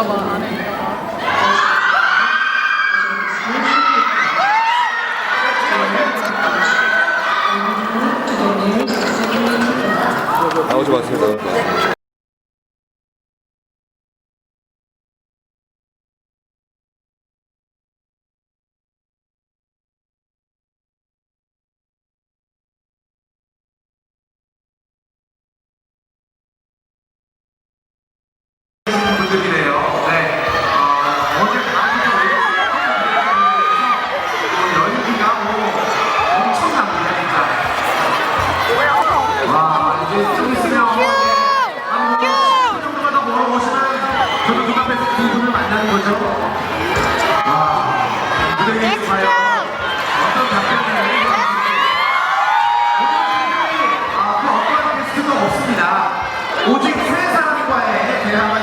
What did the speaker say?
있을까봐 안에 있다가. 나오지 마세요. 분들이래요. 네. 어제 밤부터 연기가 엄청납니다, 진짜. 와, 이제 좀 있으면 한 10분 정도만 더 멀어보시면 저도 눈앞에서 두 분을 만나는 거죠. 와, 무대에 과연 어떤 답변을 그 어떠한 게스트도 없습니다. 오직 세 사람과의 대화가